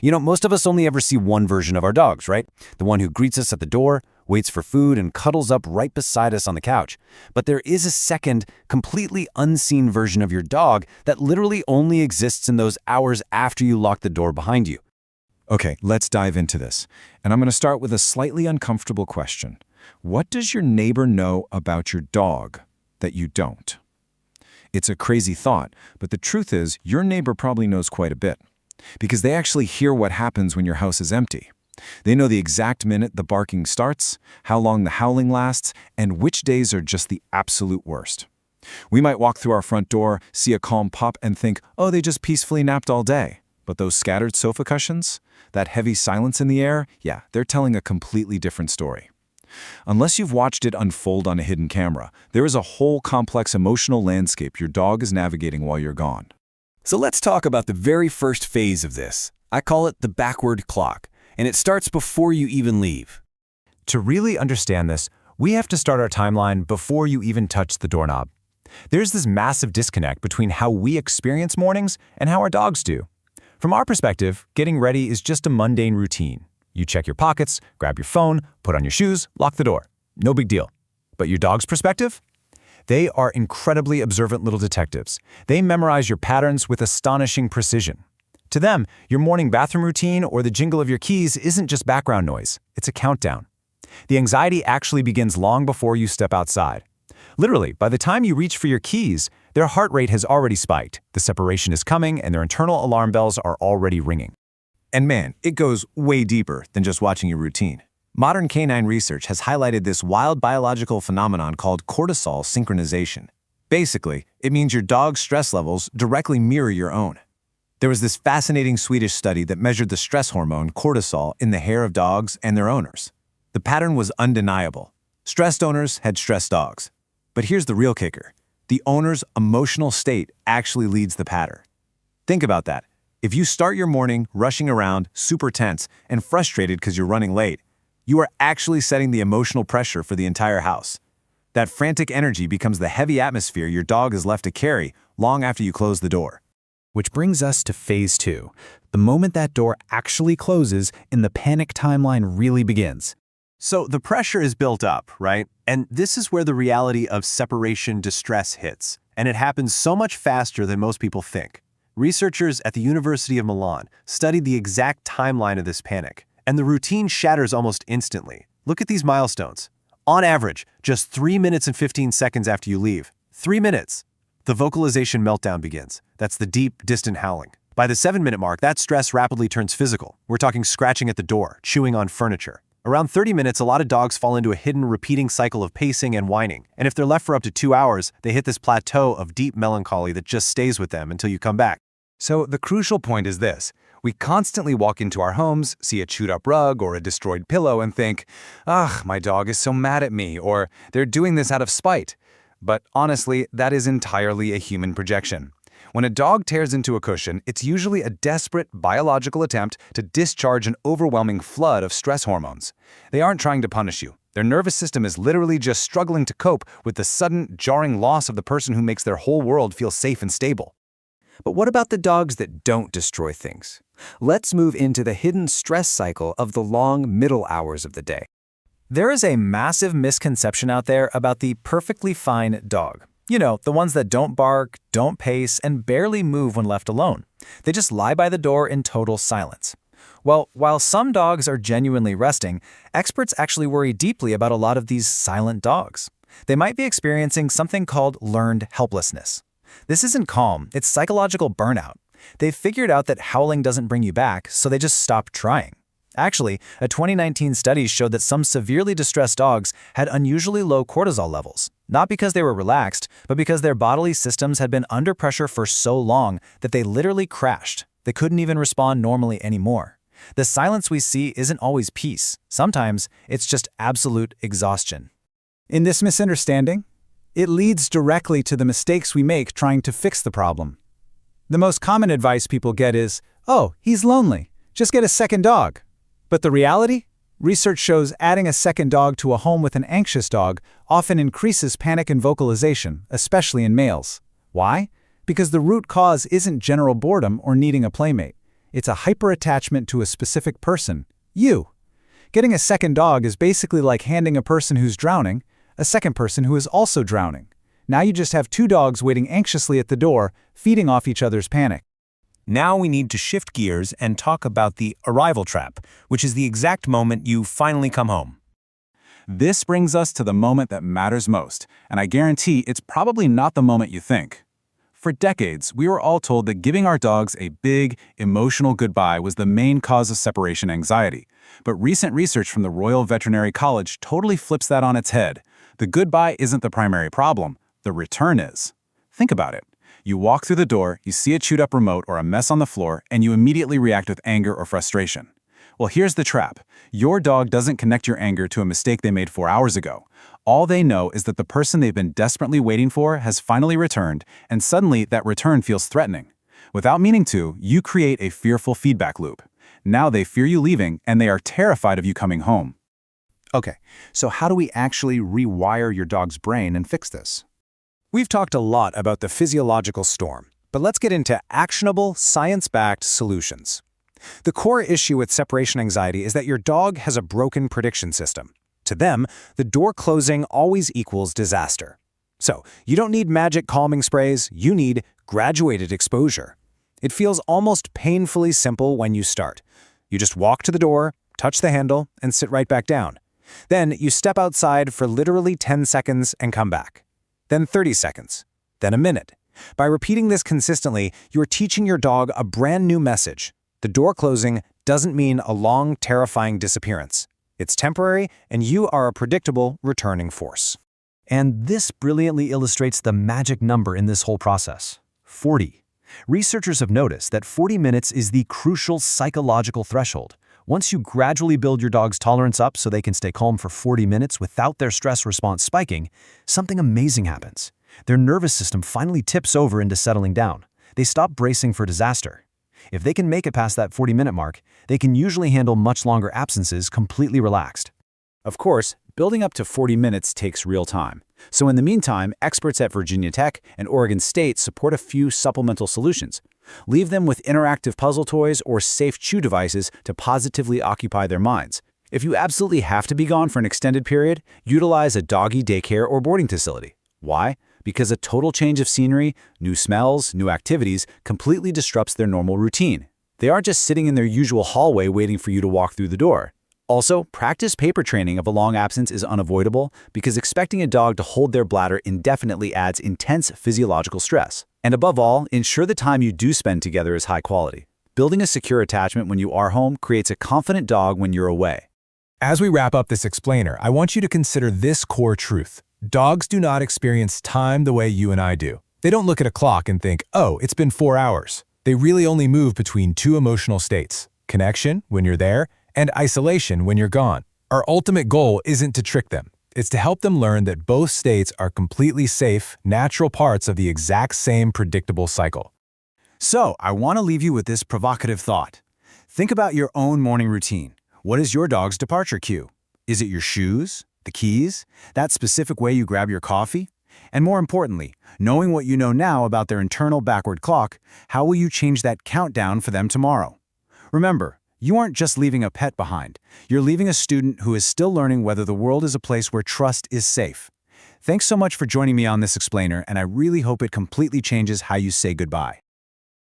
Most of us only ever see one version of our dogs, right? The one who greets us at the door, waits for food, and cuddles up right beside us on the couch. But there is a second, completely unseen version of your dog that literally only exists in those hours after you lock the door behind you. Okay, let's dive into this. And I'm going to start with a slightly uncomfortable question. What does your neighbor know about your dog that you don't? It's a crazy thought, but the truth is your neighbor probably knows quite a bit, because they actually hear what happens when your house is empty. They know the exact minute the barking starts, how long the howling lasts, and which days are just the absolute worst. We might walk through our front door, see a calm pup, and think, oh, they just peacefully napped all day. But those scattered sofa cushions, that heavy silence in the air, yeah, they're telling a completely different story. Unless you've watched it unfold on a hidden camera, there is a whole complex emotional landscape your dog is navigating while you're gone. So let's talk about the very first phase of this. I call it the backward clock, and it starts before you even leave. To really understand this, we have to start our timeline before you even touch the doorknob. There's this massive disconnect between how we experience mornings and how our dogs do. From our perspective, getting ready is just a mundane routine. You check your pockets, grab your phone, put on your shoes, lock the door. No big deal. But your dog's perspective? They are incredibly observant little detectives. They memorize your patterns with astonishing precision. To them, your morning bathroom routine or the jingle of your keys isn't just background noise. It's a countdown. The anxiety actually begins long before you step outside. Literally, by the time you reach for your keys, their heart rate has already spiked, the separation is coming, and their internal alarm bells are already ringing. And man, it goes way deeper than just watching your routine. Modern canine research has highlighted this wild biological phenomenon called cortisol synchronization. Basically, it means your dog's stress levels directly mirror your own. There was this fascinating Swedish study that measured the stress hormone cortisol in the hair of dogs and their owners. The pattern was undeniable. Stressed owners had stressed dogs. But here's the real kicker. The owner's emotional state actually leads the pattern. Think about that. If you start your morning rushing around, super tense, and frustrated because you're running late, you are actually setting the emotional pressure for the entire house. That frantic energy becomes the heavy atmosphere your dog is left to carry long after you close the door. Which brings us to phase 2. The moment that door actually closes and the panic timeline really begins. So the pressure is built up, right? And this is where the reality of separation distress hits. And it happens so much faster than most people think. Researchers at the University of Milan studied the exact timeline of this panic, and the routine shatters almost instantly. Look at these milestones. On average, just 3 minutes and 15 seconds after you leave. 3 minutes. The vocalization meltdown begins. That's the deep, distant howling. By the 7-minute mark, that stress rapidly turns physical. We're talking scratching at the door, chewing on furniture. Around 30 minutes, a lot of dogs fall into a hidden, repeating cycle of pacing and whining. And if they're left for up to 2 hours, they hit this plateau of deep melancholy that just stays with them until you come back. So the crucial point is this. We constantly walk into our homes, see a chewed-up rug or a destroyed pillow and think, "Ugh, my dog is so mad at me," or "They're doing this out of spite." But honestly, that is entirely a human projection. When a dog tears into a cushion, it's usually a desperate biological attempt to discharge an overwhelming flood of stress hormones. They aren't trying to punish you. Their nervous system is literally just struggling to cope with the sudden, jarring loss of the person who makes their whole world feel safe and stable. But what about the dogs that don't destroy things? Let's move into the hidden stress cycle of the long middle hours of the day. There is a massive misconception out there about the perfectly fine dog. The ones that don't bark, don't pace, and barely move when left alone. They just lie by the door in total silence. Well, while some dogs are genuinely resting, experts actually worry deeply about a lot of these silent dogs. They might be experiencing something called learned helplessness. This isn't calm, it's psychological burnout. They've figured out that howling doesn't bring you back, so they just stop trying. Actually, a 2019 study showed that some severely distressed dogs had unusually low cortisol levels, not because they were relaxed, but because their bodily systems had been under pressure for so long that they literally crashed. They couldn't even respond normally anymore. The silence we see isn't always peace. Sometimes it's just absolute exhaustion. In this misunderstanding, it leads directly to the mistakes we make trying to fix the problem. The most common advice people get is, "Oh, he's lonely. Just get a second dog." But the reality? Research shows adding a second dog to a home with an anxious dog often increases panic and vocalization, especially in males. Why? Because the root cause isn't general boredom or needing a playmate. It's a hyper-attachment to a specific person, you. Getting a second dog is basically like handing a person who's drowning a second person who is also drowning. Now you just have two dogs waiting anxiously at the door, feeding off each other's panic. Now we need to shift gears and talk about the arrival trap, which is the exact moment you finally come home. This brings us to the moment that matters most, and I guarantee it's probably not the moment you think. For decades, we were all told that giving our dogs a big, emotional goodbye was the main cause of separation anxiety. But recent research from the Royal Veterinary College totally flips that on its head. The goodbye isn't the primary problem, the return is. Think about it. You walk through the door, you see a chewed-up remote or a mess on the floor, and you immediately react with anger or frustration. Well, here's the trap. Your dog doesn't connect your anger to a mistake they made 4 hours ago. All they know is that the person they've been desperately waiting for has finally returned, and suddenly that return feels threatening. Without meaning to, you create a fearful feedback loop. Now they fear you leaving, and they are terrified of you coming home. Okay, so how do we actually rewire your dog's brain and fix this? We've talked a lot about the physiological storm, but let's get into actionable, science-backed solutions. The core issue with separation anxiety is that your dog has a broken prediction system. To them, the door closing always equals disaster. So, you don't need magic calming sprays, you need graduated exposure. It feels almost painfully simple when you start. You just walk to the door, touch the handle, and sit right back down. Then you step outside for literally 10 seconds and come back. Then 30 seconds. Then a minute. By repeating this consistently, you're teaching your dog a brand new message. The door closing doesn't mean a long, terrifying disappearance. It's temporary, and you are a predictable, returning force. And this brilliantly illustrates the magic number in this whole process: 40. Researchers have noticed that 40 minutes is the crucial psychological threshold. Once you gradually build your dog's tolerance up so they can stay calm for 40 minutes without their stress response spiking, something amazing happens. Their nervous system finally tips over into settling down. They stop bracing for disaster. If they can make it past that 40-minute mark, they can usually handle much longer absences completely relaxed. Of course, building up to 40 minutes takes real time. So in the meantime, experts at Virginia Tech and Oregon State support a few supplemental solutions. Leave them with interactive puzzle toys or safe chew devices to positively occupy their minds. If you absolutely have to be gone for an extended period, utilize a doggy daycare or boarding facility. Why? Because a total change of scenery, new smells, new activities completely disrupts their normal routine. They aren't just sitting in their usual hallway waiting for you to walk through the door. Also, practice paper training of a long absence is unavoidable because expecting a dog to hold their bladder indefinitely adds intense physiological stress. And above all, ensure the time you do spend together is high quality. Building a secure attachment when you are home creates a confident dog when you're away. As we wrap up this explainer, I want you to consider this core truth. Dogs do not experience time the way you and I do. They don't look at a clock and think, oh, it's been 4 hours. They really only move between two emotional states: connection, when you're there, and isolation when you're gone. Our ultimate goal isn't to trick them. It's to help them learn that both states are completely safe, natural parts of the exact same predictable cycle. So, I want to leave you with this provocative thought. Think about your own morning routine. What is your dog's departure cue? Is it your shoes? The keys? That specific way you grab your coffee? And more importantly, knowing what you know now about their internal backward clock, how will you change that countdown for them tomorrow? Remember, you aren't just leaving a pet behind. You're leaving a student who is still learning whether the world is a place where trust is safe. Thanks so much for joining me on this explainer, and I really hope it completely changes how you say goodbye.